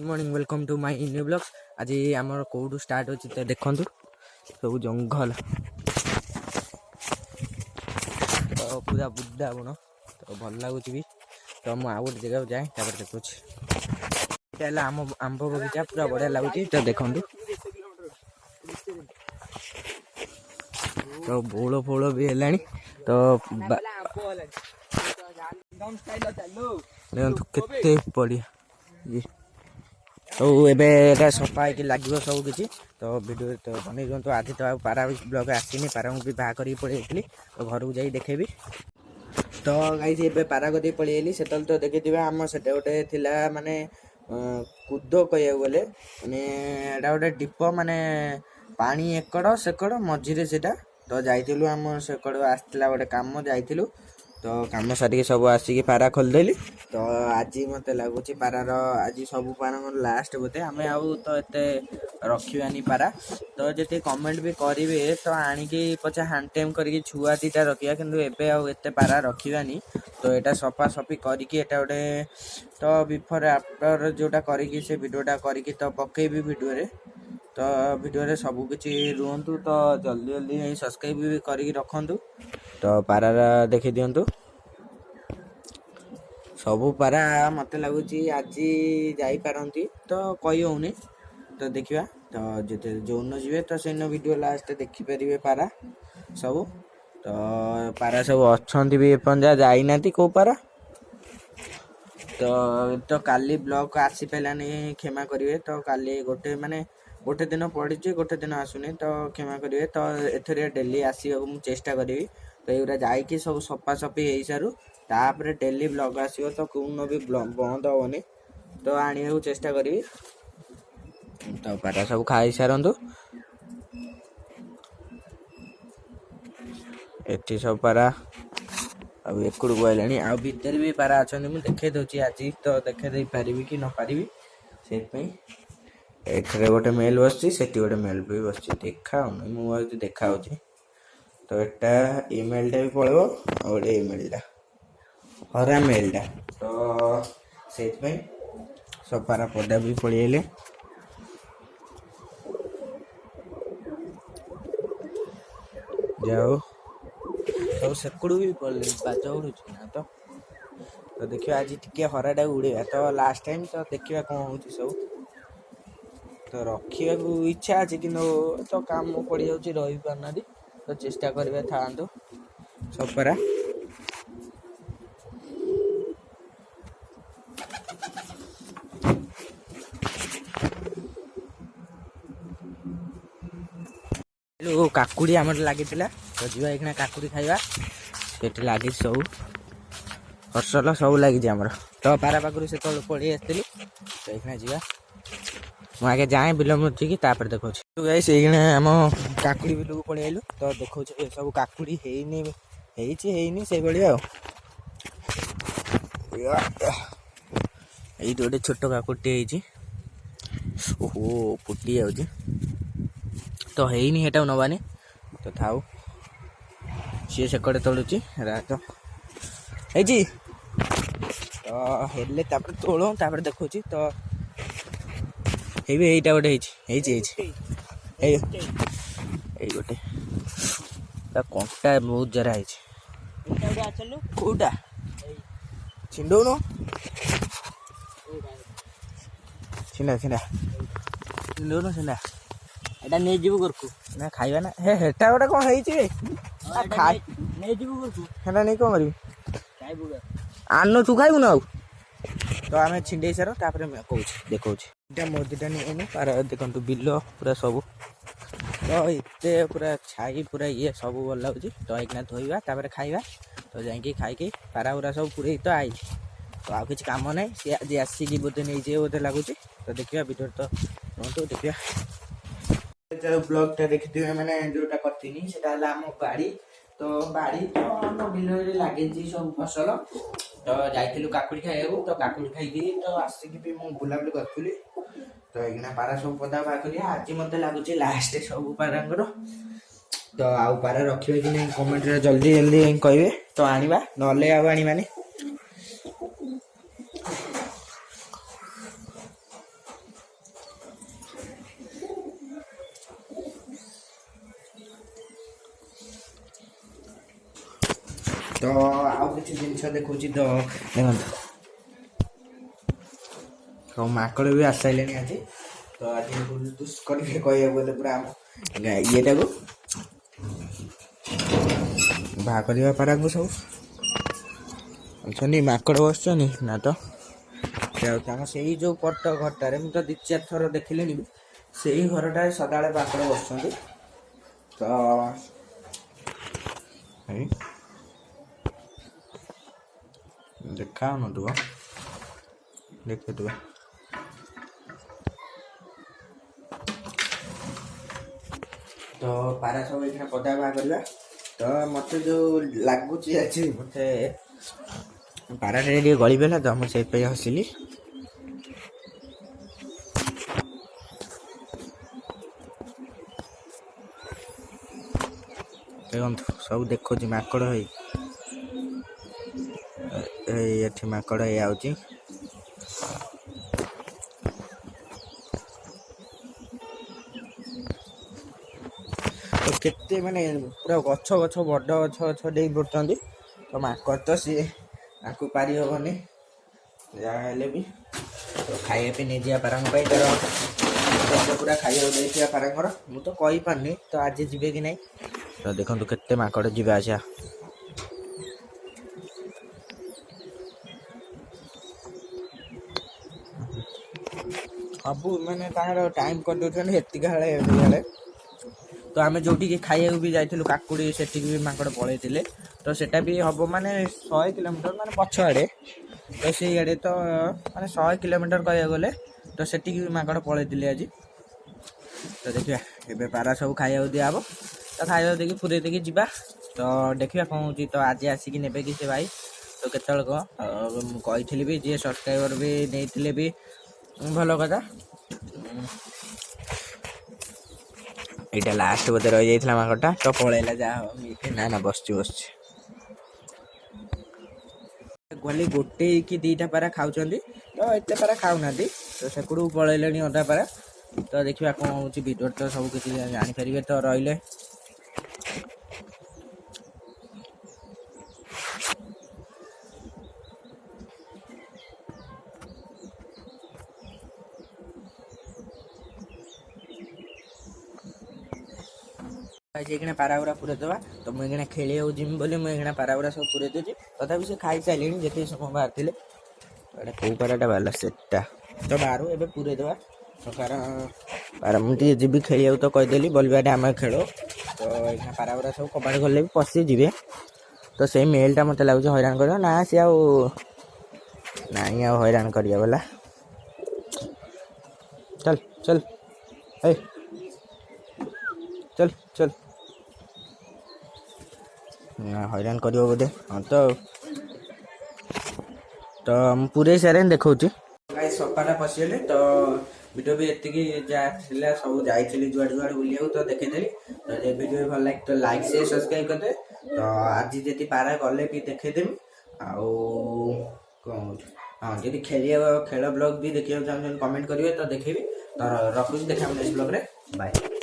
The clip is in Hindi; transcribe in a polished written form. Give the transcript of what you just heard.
Morning welcome to my new blogs. आज आमर कौटू स्टार्ट होची तो देखंतु सब जंगल तो पूरा बुद्धा बण तो भल लगुच भी। तो मुझे आउ गोटे जगह जाए देखुची आम आंब बगीचा पूरा बढ़िया लगुच। तो देखंतु तो बोल फोल भी है तो देखो केते बढ़िया तो एबे सफा है लगे सब किसी। तो वीडियो तो बन दिखाँ आज तो पारा ब्लॉग आसनी पारा भी बाहा कर पलि तो घर को जाई देखेबी। तो गाइस ए पारा कर पलि से तो देखी आम से गोटे थिला माने कूद कह गले माने एटा गोटे दीप माने पानी एकड़ सेकड़ मझीरे सेटा। तो जाइलु आम सेकड़ आसला गोटे कम जाइलु तो कम सारिक सब आसिक पारा खोलदेली। तो आज मत लगुच पारार आज सब पारा लास्ट बोधे आम आउ तो एते रखानी पारा। तो जी कमेंट भी करेंगे तो आणिकी पचा हैंड टाइम करके छुआ दीटा रखा किंतु एबे आउ एते पारा रखानी। तो यहाँ सफा सफी करके गोटे तो बिफोर आफ्टर जोटा करी से वीडियोटा करी तो पकेबी वीडियो रे। तो वीडियो रे सब किसी रुहतु तो जल्दी जल्दी सब्सक्राइब भी करके रखु। तो पारा देखी दिंतु सबू पारा मत लगुच आज जापारती तो कही होनी। तो देखा तो जो जी तो से वीडियो लास्ट देखिपारे पारा सब। तो पारा सब अच्छा भी एपजा जाना कौ पारा। तो काली ब्लॉग आसी पारानी क्षमा करेंगे। तो काली गोटे माने गोटे दिन पड़ी गोटे दिन आसुनी तो क्षमा करेंगे। तो एथर डेली आसवा मुझे चेष्टा करी। तो ये जाकि सब सफा सफी हो सारू तापर डेली ब्लॉग आसो तो कौन भी बंद हेनी। तो आने को चेष्टा करी। तो पारा सब खाई सारंतु एटी सब पारा अब एकड़ गलानी आ भीतर भी पारा अच्छा मुझे देखे दूसरी आज तो देखे दे पारि कि न पारि से एठरे गोटे मेल बस गोटे मेल भी बस देखा मुझे देखा। तो एटा इमेल टा भी पड़ो गोटे इमेलटा हरा मेलटा तो से सब पारा पदा भी पड़े जाओ सब सेकड़ भी पड़े बाज उड़ू ना। तो देखिए आज टी हराटा उड़ेगा तो लास्ट टाइम तो देखा कौन हो सब। तो रखा इच्छा अच्छे कि तो काम पड़ जा रही पारना तो चेष्टा करेंगे था सब पारा। काकुड़ी आम लगी तो जीवा एक काकुड़ी खाइबा से लगी सब फसल सब लगी आमर। तो पारा पाखु से पड़े आसती तो ये जीवा मुझे आगे जाए बिल मुझी तापर देखा से आम काकुड़ी बिल को पड़े आलु। तो देखा सब काकुड़ी है से भाया ये गोटे छोट काकुड़ी ओहो फुटी जाऊँ तो हैनी हेटा नबानी तो थाऊ सी सेकड़े तोड़ुची तो हेले तोड़ तापर देखुची। तो यहीटा गोटे गोटे कंटा बहुत जरा कौटा छिंडौन छिंडा छिंडा छिंडौन छिंडा एटा नहीं जीव करकु ना खाइबा ना हे हेटा गोटे कौन है खाई नहीं जीव करकु हेटा नहीं कौन करी खाइबु आनो तू खाइबु ना। तो आम छिंडे सार तापर कहूँ देखा मोदीटा नहीं पार देखु बिल पूरा सब तो इतने पूरा छाई पूरा ये सब भल लगुच। तो यहाँ धोइबा तापर खाइबा तो जाकि खाई पारा पूरा सब पूरे तो आई तो आ किसी काम ना सी आज आसिक बोधे नहीं बोधे लगुच। तो देखा वीडियो तो रुहतु देखा ब्लॉग देखी मैंने जोटा करती से आम बाड़ी तो बाड़ी तो आम बिल लगे सब फसल। तो जाइलु काकुड़ी खाइबा तो काकुड़ी खाई तो आसिक भी मुझे बुलाबुली करी। तो ये पारा सब पदा बाहर आज मत लगुच लास्ट सब पारांगर। तो आउ पारा रखिए कि नहीं कमेंट जल्दी जल्दी कहे तो आनिबा नले आनिबानी। ତ ଆଉ କିଛି ଜିନିଷ ଦେଖୁଛି ତ ଦେଖନ୍ତୁ ସବୁ ମାଙ୍କଡ଼ ବି ଆସିସାରିଲେଣି ଆଜି। ତ ଆଜି ଦୁଷ କରିକି କହିବାକୁ ଗଲେ ପୁରା ଆମ ଇଏଟାକୁ ବାହା କରିବା ପାରାଙ୍କୁ ସବୁ ଅଛନ୍ତି ମାଙ୍କଡ଼ ବସୁଛନ୍ତି ନା ତ ଆମ ସେଇ ଯେଉଁ ପଟ ଘରଟାରେ ମୁଁ ତ 2-4 ଥର ଦେଖିଲିଣି ବି ସେଇ ଘରଟାରେ ସଦାବେଳେ ମାଙ୍କଡ଼ ବସୁଛନ୍ତି। ତ ଦେଖାଉନଥିବ ଦେଖୁଥିବ ତ ପାରା ସବୁ ଏଇଖିଣା ପଦା ବାହା କରିବା। ତ ମୋତେ ଯେଉଁ ଲାଗୁଛି ଆଜି ମୋତେ ପାରାଟା ଟିକେ ଗଳି ପଡ଼ିଲା ତ ମୁଁ ସେଇଥିପାଇଁ ହସିଲି। ଦେଖନ୍ତୁ ସବୁ ଦେଖୁଛି ମାଙ୍କଡ଼ ହେଇ ଏଠି ମାଙ୍କଡ଼ ହେଇ ଆଉଛି। କେତେ ମାନେ ପୁରା ଗଛ ବଡ଼ ଗଛ ଡେଇଁ ପଡ଼ୁଛନ୍ତି। ତ ମାଙ୍କଡ଼ ତ ସିଏ ତାକୁ ପାରି ହେବନି ଯାହା ହେଲେ ବି। ତ ଖାଇବା ପାଇଁ ନେଇଯିବା ପାରାଙ୍କ ପାଇଁ ତାର ପୁରା ଖାଇବାକୁ ଦେଇଥିବା ପାରାଙ୍କର ମୁଁ ତ କହିପାରୁନି ତ ଆଜି ଯିବେ କି ନାହିଁ। ତ ଦେଖନ୍ତୁ କେତେ ମାଙ୍କଡ଼ ଯିବା ଆସିବା। ସବୁ ମାନେ ତାଙ୍କର ଟାଇମ୍ କରିଦେଉଛନ୍ତି ଏତିକି ବେଳେ। ତ ଆମେ ଯେଉଁଠିକି ଖାଇବାକୁ ବି ଯାଇଥିଲୁ କାକୁଡ଼ି ସେଠିକି ବି ମାଙ୍କଡ଼ ପଳେଇଥିଲେ। ତ ସେଟା ବି ହେବ ମାନେ 100 କିଲୋମିଟର ମାନେ ପଛ ଆଡ଼େ। ତ ସେଇଆଡ଼େ ତ ମାନେ 100 କିଲୋମିଟର କହିବାକୁ ଗଲେ ତ ସେଠିକି ବି ମାଙ୍କଡ଼ ପଳେଇଥିଲେ ଆଜି। ତ ଦେଖିବା ଏବେ ପାରା ସବୁ ଖାଇବାକୁ ଦିଆହେବ। ତ ଖାଇବାକୁ ଦେଇକି ପୁରେଇ ଦେଇକି ଯିବା। ତ ଦେଖିବା କ'ଣ ହେଉଛି। ତ ଆଜି ଆସିକି ନେବେ କି ସେ ଭାଇ ତ କେତେବେଳେ କ'ଣ ମୁଁ କହିଥିଲି ବି ଯିଏ ସବସ୍କ୍ରାଇବର୍ ବି ନେଇଥିଲେ ବି ଭଲ କଥା। ଏଇଟା ଲାଷ୍ଟ ବୋଧେ ରହିଯାଇଥିଲା ମାଙ୍କଡ଼ଟା ତ ପଳେଇଲା ଯାହା ହଉ। ନା ବସିଛି ଗଲି 1 କି 2ଟା ପାରା ଖାଉଛନ୍ତି ତ ଏତେ ପାରା ଖାଉନାହାନ୍ତି। ତ ସେପଟକୁ ପଳେଇଲେଣି ଅଧା ପାରା। ତ ଦେଖିବା କ'ଣ ହେଉଛି। ଭିଡ଼ିଓ ତ ସବୁ କିଛି ଜାଣିପାରିବେ ତ ରହିଲେ। ଏଇଖିଣା ପାରାଗୁରା ପୁରେଇ ଦେବା। ତ ମୁଁ ଏଇଖିଣା ଖେଳିବାକୁ ଯିବି ବୋଲି ମୁଁ ଏଇଖିଣା ପାରାଗୁରା ସବୁ ପୁରେଇ ଦେଉଛି। ତଥାପି ସେ ଖାଇସାରିଲେଣି ଯେତିକି ସମୟ ବାହାରିଥିଲେ। ଏଇଟା କେଉଁ ପାରାଟା ବାହାରିଲା ସେଟା ତ ବାହାରୁ ଏବେ ପୁରେଇ ଦେବା। କାରଣ ପାରା ମୁଁ ଟିକେ ଯିବି ଖେଳିବାକୁ ତ କହିଦେଲି ବଲ୍ ବ୍ୟାଟ୍ ଆମେ ଖେଳୁ। ତ ଏଇଖିଣା ପାରାଗୁରା ସବୁ କବାଟ ଗଲେ ବି ପଶିଯିବେ। ତ ସେଇ ମେଲ୍ଟା ମୋତେ ଲାଗୁଛି ହଇରାଣ କରିବ ନା ସିଏ ଆଉ ନାଇଁ ଆଉ ହଇରାଣ କରିବା ବୋଲା। ଚାଲ ଚାଲ ହଇରାଣ କରିବ ବୋଧେ। ହଁ ତ ମୁଁ ପୁରେଇ ସାରିଲିଣି ଦେଖଉଛି। ଭାଇ ସଫାଟା ପଶିଗଲେ ତ ଭିଡ଼ିଓ ବି ଏତିକି ଯାହା ଥିଲା ସବୁ ଯାଇଥିଲି ଯୁଆଡ଼େ ବୁଲିବାକୁ ତ ଦେଖେଇଦେଲି। ତ ଯଦି ଭିଡ଼ିଓ ଭଲ ଲାଗେ ତ ଲାଇକ୍ ସେୟାର ସବସ୍କ୍ରାଇବ୍ କରିଦେବେ। ତ ଆଜି ଯଦି ପାରା ଗଲେ ବି ଦେଖେଇଦେବି। ଆଉ କ'ଣ ହଁ ଯଦି ଖେଳ ବ୍ଲଗ୍ ବି ଦେଖିବାକୁ ଚାହୁଁଛନ୍ତି କମେଣ୍ଟ କରିବେ ତ ଦେଖେଇବି। ତ ରଖୁଛି। ଦେଖାହେବ ନେକ୍ସଟ ବ୍ଲଗ୍ରେ। ବାଏ।